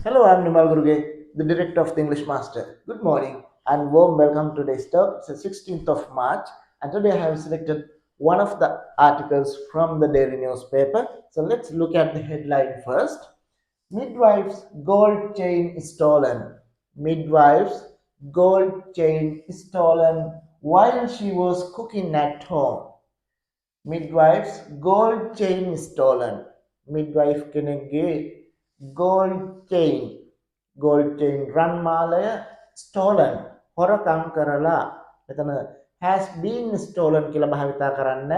Hello, I'm Nimal Guruge, the director of the English Master. Good morning and warm welcome to today's talk. It's the 16th of March, and today I have selected one of the articles from the daily newspaper. So let's look at the headline first. Midwife's gold chain is stolen. Midwife's gold chain is stolen while she was cooking at home. Midwife's gold chain stolen. Midwife කෙනෙක්ගේ gold chain run මාලය stolen හොරකම් කරලා මෙතන has been stolen කියලා භාවිතා කරන්න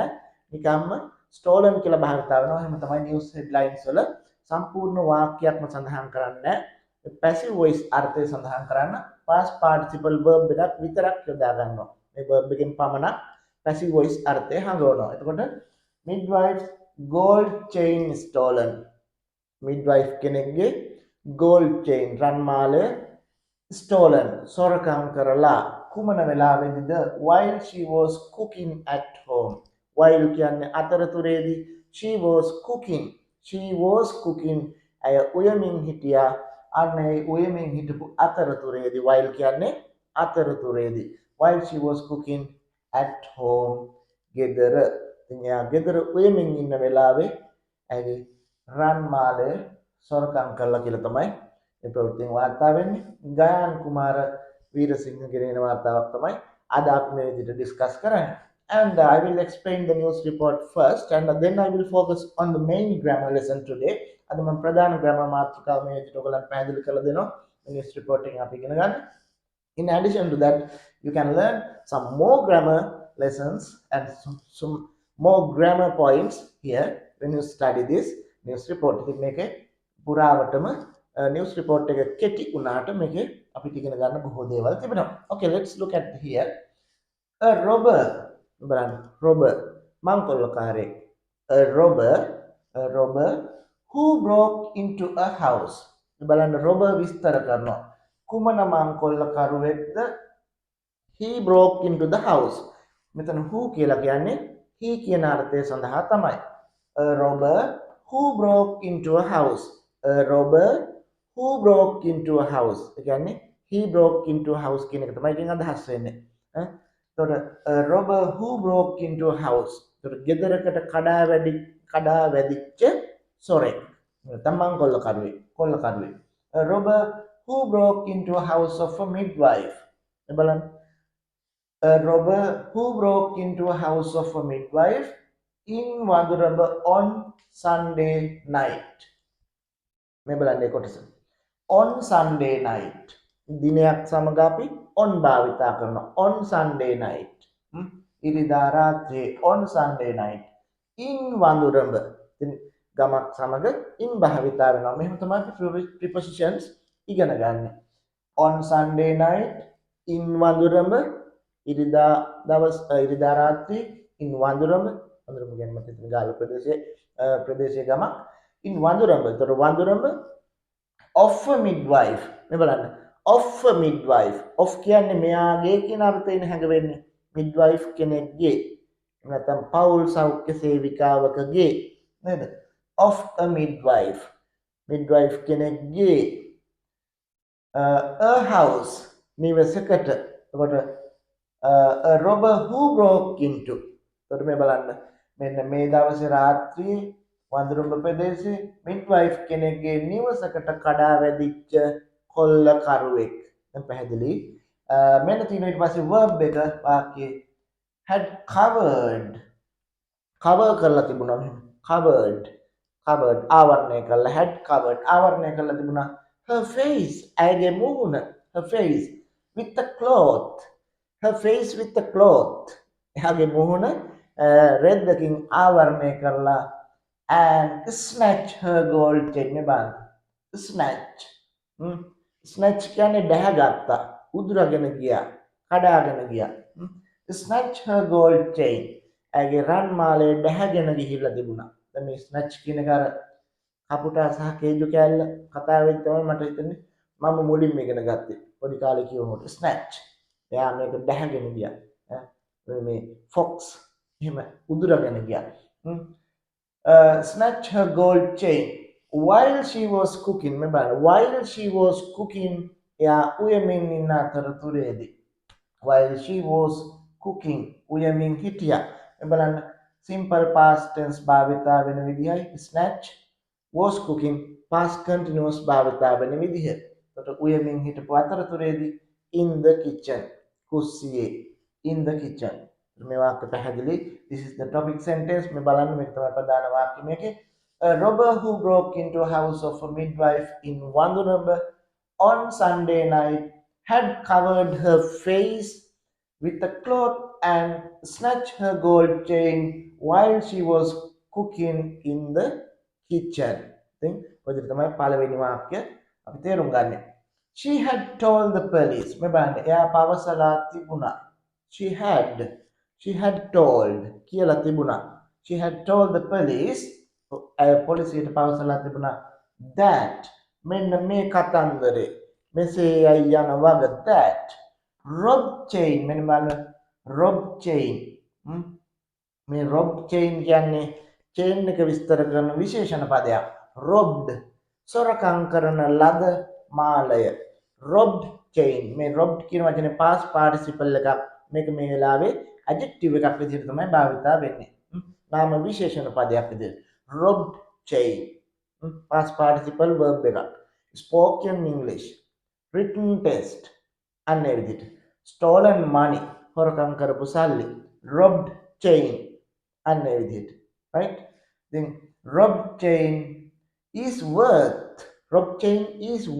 නිකම්ම stolen කියලා භාවිතා වෙනවා එහෙම තමයි news headlines වල සම්පූර්ණ වාක්‍යයක්ම සඳහන් කරන්න passive voice අර්ථය සඳහන් කරන්න past participle verb එකක් විතරක් යොදා ගන්නවා මේ verb එකෙන් පමණක් passive voice අර්ථය හඟවනවා. එතකොට midwife's gold chain stolen. midwife කෙනෙක්ගේ gold chain රන් මාලය stolen සොරකම් කරලා කුමන වෙලාවෙදිද while she was cooking at home. while කියන්නේ අතරතුරේදී she was cooking අය උයමින් හිටියා අන්න ඒ උයමින් හිටපු අතරතුරේදී while කියන්නේ අතරතුරේදී while she was cooking at home ගෙදර ඉතින් එයා ගෙදර උයමින් ඉන්න වෙලාවේ ඇගේ රන් මාලය සොරකම් කළා කියලා තමයි මේ ප්‍රවෘත්තියෙන් වාර්තා වෙන්නේ. ගයාන් කුමාර වීරසිංහගේ එන වාර්තාවක් තමයි අද අපි මේ විදිහට ඩිස්කස් කරන්නේ. And I will explain the news report first and then I will focus on the main grammar lesson today. අද මම ප්‍රධාන grammar මාතෘකාව මේ විදිහට ඔයගලන්ට පැහැදිලි කරලා දෙනවා. news reporting අපි ඉගෙන ගන්න. In addition to that, you can learn some more grammar lessons and some more grammar points here when you study this news report. ඉතින් මේකේ පුරාවටම news report එක කෙටි වුණාට මේකේ අපිට ඉගෙන ගන්න බොහෝ දේවල් තිබෙනවා. Okay, let's look at here. A robber. බලන්න robber මංකොල්ලකාරයෙක්. A robber who broke into a house. බලන්න robber විස්තර කරනවා. කුමන මංකොල්ලකරුවෙක්ද he broke into the house. මෙතන who කියලා කියන්නේ he කියන අර්ථය සඳහා තමයි. A robber who broke into a house. A robber who broke into a house. ඒ කියන්නේ he broke into a house කියන එක තමයි ඉතින් අදහස් වෙන්නේ. එතකොට a robber who broke into a house. එතකොට ගෙදරකට කඩා වැදිච්ච සොරෙක්. නැත්නම් කොල්ලකරුවෙක්. A robber who broke into a house of a midwife. බලන්න a robber who broke into a house of a midwife in Wanduramba on Sunday night. මේ බලන්න කොටස. On Sunday night. දිනයක් සමග අපි on භාවිතා කරනවා. On Sunday night. ඉරිදා රාත්‍රියේ on Sunday night. In Wanduramba. ගමක් සමග in භාවිතා වෙනවා. මෙහෙම තමයි prepositions ඉගෙන ගන්න. On Sunday night in Wanduramba ඉරිදා රාත්‍රී in Wanduramba කියන්නේ මත ගාල්ල ප්‍රදේශයේ ගමක් in Wanduramba. ඒතර Wanduramba of a midwife. මේ බලන්න of a midwife. of කියන්නේ මෙයාගේ කියන අර්ථයෙන් හැඟවෙන්නේ midwife කෙනෙක්ගේ නැත්නම් පෞල් සෞඛ්‍ය සේවිකාවකගේ නේද? of a midwife. midwife කෙනෙක්ගේ a house නිවසකට. එතකොට a robber who broke into. එතකොට මේ බලන්න මෙන්න මේ දවසේ රාත්‍රියේ වඳුරුඹ ප්‍රදේශයේ midwife කෙනෙක්ගේ නිවසකට කඩා වැදිච්ච කොල්ලකරුවෙක්. දැන් පැහැදිලි. මෙන්න තියෙන ඊට පස්සේ verb එක වාක්‍යයේ had covered. cover කරලා තිබුණා මෙහෙම. covered ආවරණය කරලා had covered ආවරණය කරලා තිබුණා her face ඇගේ මුහුණ her face with the cloth. her face with the cloth. එයාගේ මුහුණ රෙද්දකින් ආවරණය කරලා and snatch her gold chain. මේ බලන්න snatch කියන්නේ දැහැගත්තා උදුරගෙන ගියා කඩාගෙන ගියා. snatch her gold chain. ඇගේ රන් මාලය දැහැගෙන ගිහිල්ලා තිබුණා. දැන් මේ snatch කියන එක අර කපුටා සහ කේජු කෑල්ල කතාවෙන් තමයි මට හිතෙන්නේ මම මුලින්ම ඉගෙන ගත්තේ පොඩි කාලේ කියවනකොට snatch. එයා මේක දැහැගෙන ගියා. මේ fox එහෙම උදුරගෙන ගියා. snatch her gold chain. while she was cooking මේ බලන්න while she was cooking එයා උයමින් ඉන්න අතරතුරේදී while she was cooking උයමින් හිටියා මේ බලන්න simple past tense භාවිතා වෙන විදිහයි snatch was cooking past continuous භාවිතා වෙන විදිහ එතකොට උයමින් හිටපු අතරතුරේදී in the kitchen කුස්සියේ in the kitchen මේ වාක්‍ය පැහැදිලි this is the topic sentence මේ බලන්න මේක තමයි ප්‍රධාන වාක්‍ය මේකේ a robber who broke into a house of a midwife in Wanduramba on Sunday night had covered her face with a cloth and snatched her gold chain while she was cooking in the kitchen. ඉතින් ඔය විදිහට තමයි පළවෙනි වාක්‍ය අපි තේරුම් ගන්න. She had told the police. මේ බලන්න එයා පවසලා තිබුණා. She had told කියලා තිබුණා. She had told the police පොලිසියට පවසලා තිබුණා that මෙන්න මේ කතන්දරේ මෙසේ යන වග that rob chain මෙන්න බලන්න rob chain මේ rob chain කියන්නේ chain එක විස්තර කරන විශේෂණ පදයක් robbed සොරකම් කරන ලද මාලය robbed chain මේ robbed කියන වචනේ past participle එකක් මේක මේ වෙලාවේ adjective එකක් විදිහට තමයි භාවිතා වෙන්නේ නාම විශේෂණ පදයක් විදිහට robbed chain past participle verb එකක් spoken english written test අන්න ඒ විදිහට stolen money හොරකම් කරපු සල්ලි robbed chain අන්න ඒ විදිහට right then robbed chain is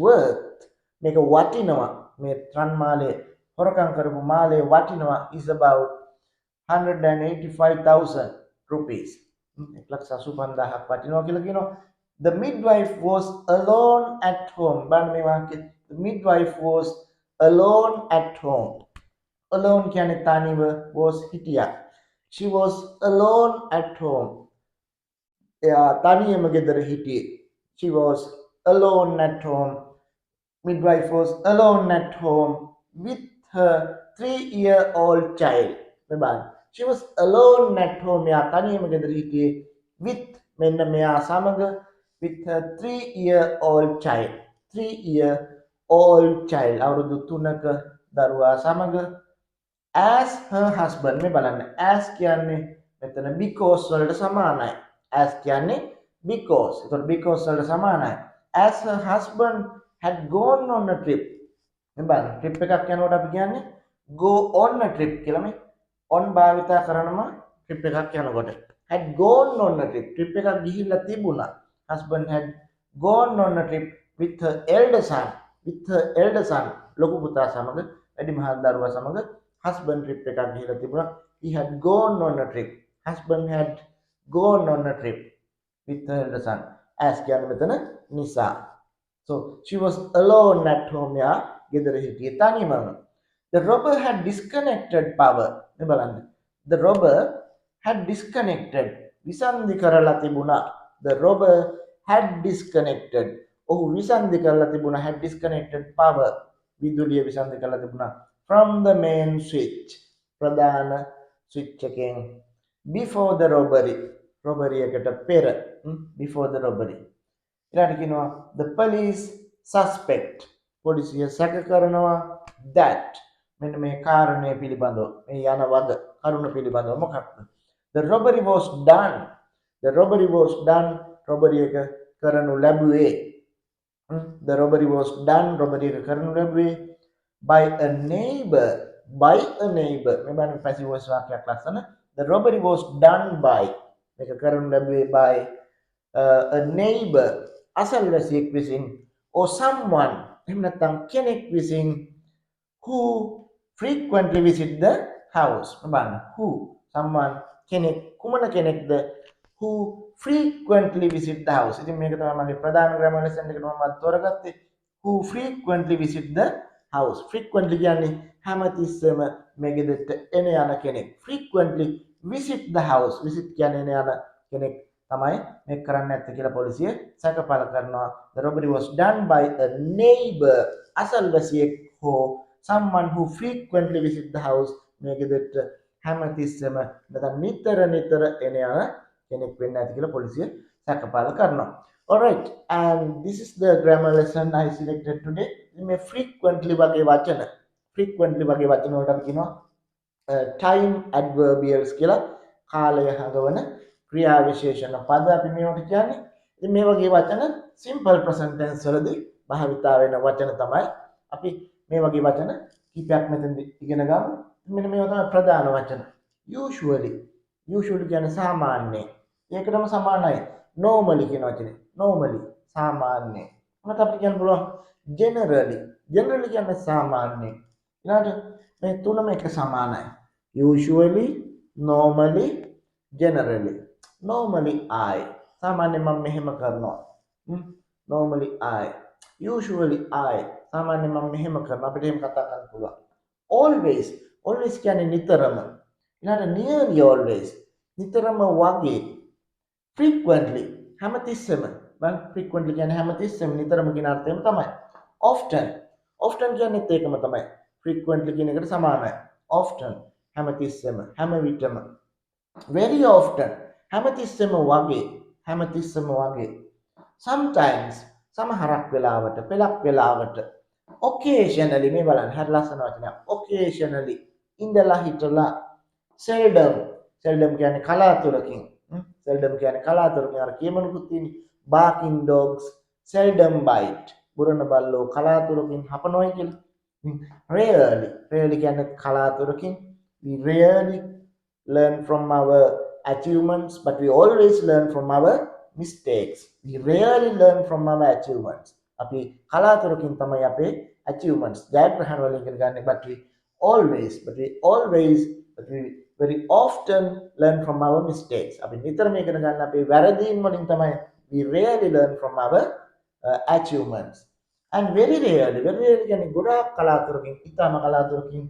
worth මේක වටිනවා මේ රන් මාලේ හොරකම් කරපු මාලේ වටිනවා is about 185,000 rupees 1,85,000ක් වටිනවා කියලා කියනවා the midwife was alone at home බලන්න මේ වාක්‍යය the midwife was alone at home alone කියන්නේ තනිව was හිටියා she was alone at home එයා තනියම ගෙදර හිටියේ she was alone at home midwife was alone at home with her 3-year-old child මේ බලන්න she was alone at home එයා තනියම ගෙදර හිටියේ with මෙන්න මෙයා සමග with her 3-year-old child 3-year-old child අවුරුදු 3ක දරුවා සමග as her husband මේ බලන්න as කියන්නේ මෙතන because වලට සමානයි as කියන්නේ because ඒතකොට because වලට සමානයි as her husband had gone on a trip මේ බලන්න trip එකක් යනකොට අපි කියන්නේ go on a trip කියලා මේ on භාවිතා කරනවා trip එකක් යනකොට had gone on a trip එකක් ගිහිල්ලා තිබුණා husband had gone on a trip with her elder son ලොකු පුතා සමග වැඩි මහත් දරුවා සමග husband trip එකක් ගිහිල්ලා තිබුණා he had gone on a trip husband had gone on a trip with her elder son as කියන්නේ මෙතන නිසා so she was alone at home යා ගෙදර හිටියේ තනියම the robber had disconnected power මේ බලන්න the robber had disconnected විසන්ධි කරලා තිබුණා the robber had disconnected ඔහු විසන්ධි කරලා තිබුණා had disconnected power විදුලිය විසන්ධි කරලා තිබුණා from the main switch ප්‍රධාන switch එකෙන් before the robbery එකට පෙර before the robbery ඊළඟට කියනවා the police suspect පොලිසිය සැක කරනවා that මෙන්න මේ කාරණය පිළිබඳව මේ යන වග කරුණ පිළිබඳව මොකක්ද the robbery was done robbery එක කරනු ලැබුවේ the robbery was done robbery එක කරනු ලැබුවේ by a neighbor මේ බලන්න passive voice වාක්‍යයක් ලස්සන the robbery was done by මේක කරනු ලැබුවේ by a neighbor අසල්වැසියෙක් විසින් or someone එහෙම නැත්නම් කෙනෙක් විසින් who frequently visit the house බලන්න who someone කෙනෙක් කුමන කෙනෙක්ද who frequently visit the house ඉතින් මේක තමයි මගේ ප්‍රධාන grammar lesson එකට මම තෝරගත්තේ who frequently visit the house frequently කියන්නේ හැමතිස්සෙම මේ ගෙදරට එන යන කෙනෙක් frequently visit the house visit කියන්නේ එන යන කෙනෙක් තමයි මේක කරන්න නැත්තේ කියලා පොලිසිය සැකපල කරනවා the robbery was done by a neighbor අසල්වැසියෙක් හෝ someone who frequently visit the house මේ ගෙදරට හැමතිස්සෙම නැත්නම් නිතර එන යන කෙනෙක් වෙන්න ඇති කියලා පොලිසිය සැකපල කරනවා Alright, and this is the grammar lesson I selected today. මේ frequently වගේ වචන frequently වගේ වචන වලට අපි කියනවා time adverbials කියලා කාලය හඟවන ක්‍රියා විශේෂණ පද අපි මේවට කියන්නේ. ඉතින් මේ වගේ වචන simple present tense වලදී භාවිතා වෙන වචන තමයි අපි මේ වගේ වචන කීපයක් මෙතනදී ඉගෙන ගමු. මෙන්න මේවා තමයි ප්‍රධාන වචන. usually කියන්නේ සාමාන්‍යයෙන්. ඒකටම සමානයි normally කියන වචනේ. normally සාමාන්‍යයෙන්. මොනවද අපිට කියන්න පුළුවන් generally කියන්නේ සාමාන්‍යයෙන්. ඊළඟට මේ තුනම එක සමානයි. usually, normally, generally. normally I සාමාන්‍යයෙන් මම මෙහෙම කරනවා. normally I usually I සාමාන්‍යයෙන් මම මෙහෙම කරනවා. අපිට එහෙම කතා කරන්න පුළුවන්. always කියන්නේ නිතරම. ඊළඟට nearly always නිතරම වගේ. frequently හැමතිස්සෙම. බලන්න frequently කියන්නේ හැමතිස්සෙම නිතරම කියන අර්ථයම තමයි. often කියන්නේත් ඒකම තමයි. frequently කියන එකට සමානයි. often හැමතිස්සෙම හැම විටම. very often හැමතිස්සෙම වගේ. sometimes සමහරක් වෙලාවට පෙලක් වෙලාවට. occasionally මේ බලන්න හරි ලස්සන වචනයක්. occasionally ඉඳලා හිටලා. seldom කියන්නේ කලාතුරකින්. seldom කියන්නේ කලාතුරකින් අර කියමනකුත් තියෙන්නේ. barking dogs seldom bite. බුරණ බල්ලෝ කලාතුරකින් හපනොයි කියලා. rarely කියන්නේ කලාතුරකින්. We rarely learn from our achievements, but we always learn from our mistakes. We rarely learn from our achievements. අපි කලාතුරකින් තමයි අපේ achievements ජයග්‍රහණ වලින් ඉගෙන ගන්න. but we very often learn from our mistakes. අපි නිතරම ඉගෙන ගන්න අපේ වැරදීන් වලින් තමයි. We rarely learn from our achievements. and very rarely කියන්නේ ගොඩාක් කලාතුරකින්, ඉතාම කලාතුරකින්.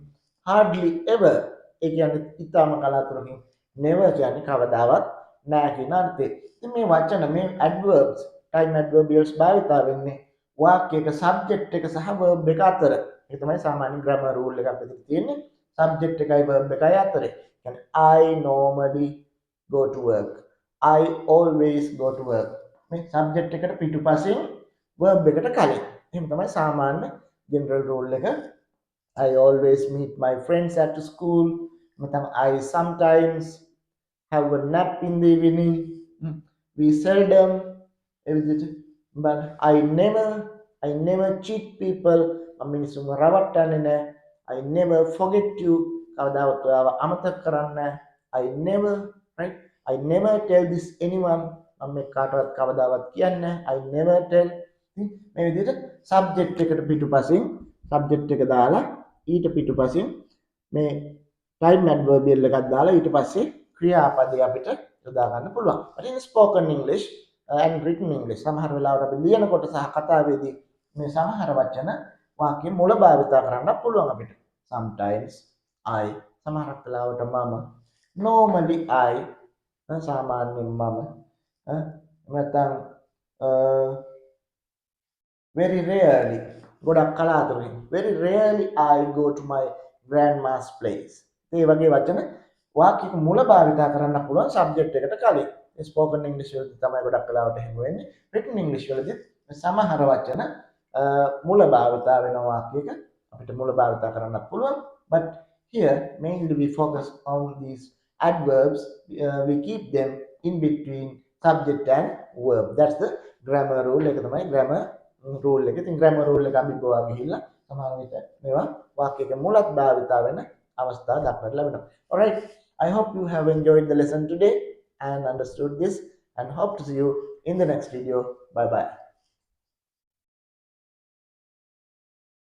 hardly ever ඒ කියන්නේ ඉතාම කලාතුරකින්. never කියන්නේ කවදාවත් නෑ කියන අර්ථය. ඉතින් මේ වචන මේ adverbs time adverbials භාවිතා වෙන්නේ වාක්‍යයක subject එක සහ verb එක අතර. ඒක තමයි සාමාන්‍ය grammar rule එක අපිට තියෙන්නේ. subject එකයි verb එකයි අතරේ. කියන්නේ I normally go to work. I always go to work. මේ subject එකට පිටුපසින් verb එකට කලින්. එහෙම තමයි සාමාන්‍ය general rule එක. I always meet my friends at school. I sometimes have a nap in the evening. We seldom, but I never cheat people. මිනිස්සුන්ව රවට්ටන්නේ නැහැ. I never forget you. කවදාවත් ඔයාව අමතක කරන්නේ නැහැ. I never tell this anyone. මම මේ කාටවත් කවදාවත් කියන්නේ නැහැ. I never tell. මේ විදිහට subject එකට පිටුපසින් subject එක දාලා ඊට පිටුපසින් මේ time adverbial එකක් දාලා ඊට පස්සේ ක්‍රියාපදේ අපිට යොදා ගන්න පුළුවන්. in spoken English and written English සමහර වෙලාවට අපි ලියනකොට සහ කතාවේදී මේ සමහර වචන වාක්‍ය මුල භාවිත කරන්න පුළුවන් අපිට. sometimes I සමහරක් වෙලාවට මම. normally I සාමාන්‍යයෙන් මම. නැත්නම් very rarely ගොඩක් කලාතුරකින්. very rarely I go to my grandma's place. ඒ වගේ වචන වාක්‍යයක මුල භාවිතා කරන්න පුළුවන් subject එකට කලින්. spoken English වලදී තමයි ගොඩක් වෙලාවට එහෙම වෙන්නේ. written English වලදී සමහර වචන මුල භාවිතා වෙන වාක්‍යයක අපිට මුල භාවිතා කරන්න පුළුවන්. but here mainly we focus on these adverbs. We keep them in between subject and verb. That's the grammar rule. එක තමයි grammar rule එක. ඉතින් grammar rule එක අපි ගොවා ගිහිල්ලා සමහර විට මේවා වාක්‍යයක මුලත් භාවිතා වෙන අවස්ථා දක්වන්න ලැබෙනවා. Alright, I hope you have enjoyed the lesson today and understood this and hope to see you in the next video. Bye bye.